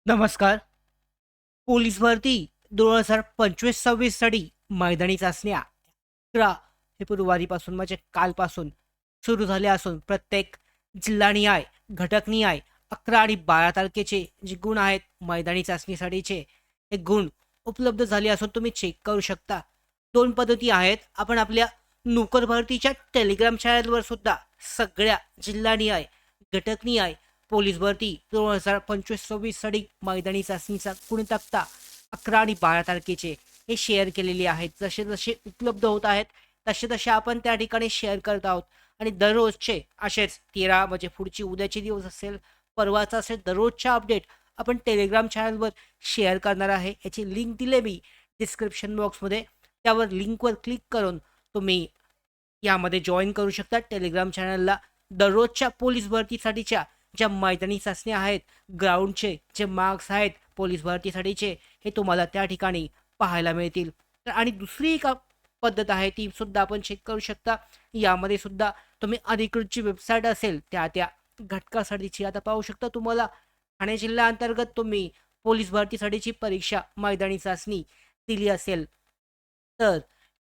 नमस्कार. पोलीस भरती 2025-26 साठी मैदानी चाचण्या 11 फेब्रुवारीपासून म्हणजे कालपासून सुरू झाल्या असून प्रत्येक जिल्हानिहाय, घटकनिहाय 11 आणि 12 तारखेचे जे गुण आहेत मैदानी चाचणीसाठीचे हे गुण उपलब्ध झाले असून तुम्ही चेक करू शकता. 2 पद्धती आहेत. आपण आपल्या नोकर भरतीच्या टेलिग्राम चॅनलवर सुद्धा सगळ्या जिल्हानिहाय, घटकनिहाय पोलीस भरती 2025-26 साठी मैदानी चाचणीचा गुण तक्ता 11 आणि 12 तारखेचे हे शेअर केलेले आहेत. जसे जसे उपलब्ध होत आहेत तसे तसे आपण त्या ठिकाणी शेअर करत आहोत आणि दररोजचे असेच 13 म्हणजे पुढची उद्याचे दिवस असेल, परवाचा असेल, दररोजच्या अपडेट आपण टेलिग्राम चॅनलवर शेअर करणार आहे. याची लिंक दिली मी डिस्क्रिप्शन बॉक्समध्ये. त्यावर लिंकवर क्लिक करून तुम्ही यामध्ये जॉईन करू शकता टेलिग्राम चॅनलला. दररोजच्या पोलीस भरतीसाठीच्या ज्या मैदानी चाचण्या आहेत, ग्राउंडचे जे मार्क्स आहेत पोलीस भरतीसाठीचे हे तुम्हाला त्या ठिकाणी पाहायला मिळतील. तर आणि दुसरी एक पद्धत आहे ती सुद्धा आपण चेक करू शकता. यामध्ये सुद्धा तुम्ही अधिकृत जी वेबसाईट असेल त्या त्या घटकासाठीची आता पाहू शकता. तुम्हाला ठाणे जिल्हा अंतर्गत तुम्ही पोलीस भरतीसाठीची परीक्षा मैदानी चाचणी दिली असेल तर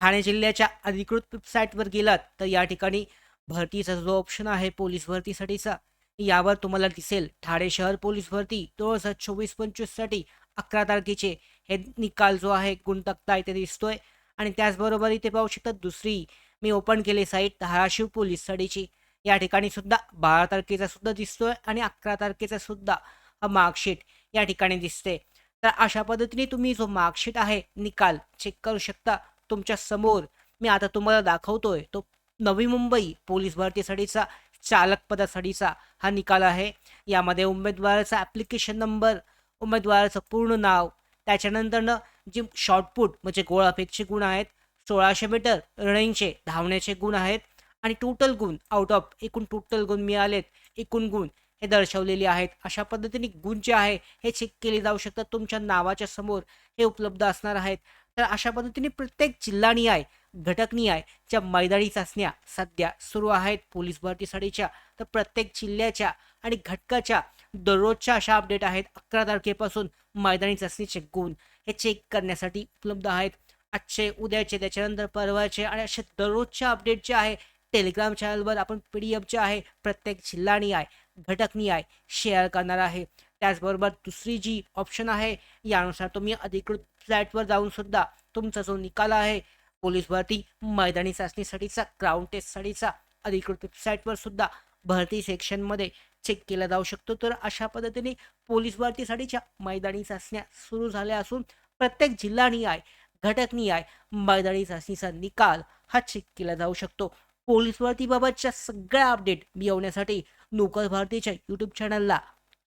ठाणे जिल्ह्याच्या अधिकृत वेबसाईटवर गेलात तर या ठिकाणी भरतीचा जो ऑप्शन आहे पोलीस भरतीसाठीचा यावर तुम्हाला दिसेल ठाणे शहर पोलीस भरती 2024-25 साठी 11 तारखेचे हे निकाल जो आहे गुणतक्ता इथे दिसतोय. आणि त्याचबरोबर इथे पाहू शकता दुसरी मी ओपन केली साईट धाराशिव पोलीस साठीची. या ठिकाणी सुद्धा 12 तारखेचा सुद्धा दिसतोय आणि 11 तारखेचा सुद्धा हा मार्कशीट या ठिकाणी दिसते. तर अशा पद्धतीने तुम्ही जो मार्कशीट आहे निकाल चेक करू शकता तुमच्या समोर. मी आता तुम्हाला दाखवतोय तो नवी मुंबई पोलीस भरतीसाठीचा चालक पदासाठीचा हा निकाल आहे. यामध्ये उमेदवाराचा ॲप्लिकेशन नंबर, उमेदवाराचं पूर्ण नाव, त्याच्यानंतरनं जे शॉर्टपुट म्हणजे गोळाफेकचे गुण आहेत, 1600 मीटर रनिंगचे धावण्याचे गुण आहेत आणि टोटल गुण आउट ऑफ एकूण टोटल गुण मिळालेत, एकूण गुण हे दर्शवलेले आहेत. अशा पद्धतीने गुण जे आहे हे चेक केले जाऊ शकतात. तुमच्या नावाच्या समोर हे उपलब्ध असणार आहेत. तर अशा पद्धतीने प्रत्येक जिल्हानिहाय, घटकनिहाय ज्या मैदानी चाचण्या सध्या सुरू आहेत पोलीस भरतीसाठीच्या, तर प्रत्येक जिल्ह्याच्या आणि घटकाच्या दररोजच्या अशा अपडेट आहेत. 11 तारखेपासून मैदानी चाचणीचे गुण हे चेक करण्यासाठी उपलब्ध आहेत. आजचे, उद्याचे, त्याच्यानंतर परवाचे आणि असे दररोजच्या अपडेट जे आहे टेलिग्राम चॅनलवर आपण PDF जे आहे प्रत्येक जिल्हानिहाय, घटकनिहाय शेअर करणार आहे. त्याचबरोबर दुसरी जी ऑप्शन आहे यानुसार तुम्ही अधिकृत फ्लॅटवर जाऊन सुद्धा तुमचा जो निकाल आहे पोलीस भरती मैदानी चाचणीसाठीचा, ग्राउंड टेस्टसाठीचा अधिकृत वेबसाईटवर सुद्धा भरती सेक्शनमध्ये चेक केला जाऊ शकतो. तर अशा पद्धतीने पोलीस भरतीसाठीच्या मैदानी चाचण्या सुरू झाल्या असून प्रत्येक जिल्हानिहाय, घटकनिहाय मैदानी चाचणीचा निकाल हा चेक केला जाऊ शकतो. पोलीस भरतीबाबतच्या सगळ्या अपडेट मिळवण्यासाठी नोकर भारतीच्या यूट्यूब चॅनलला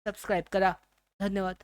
सबस्क्राईब करा. धन्यवाद.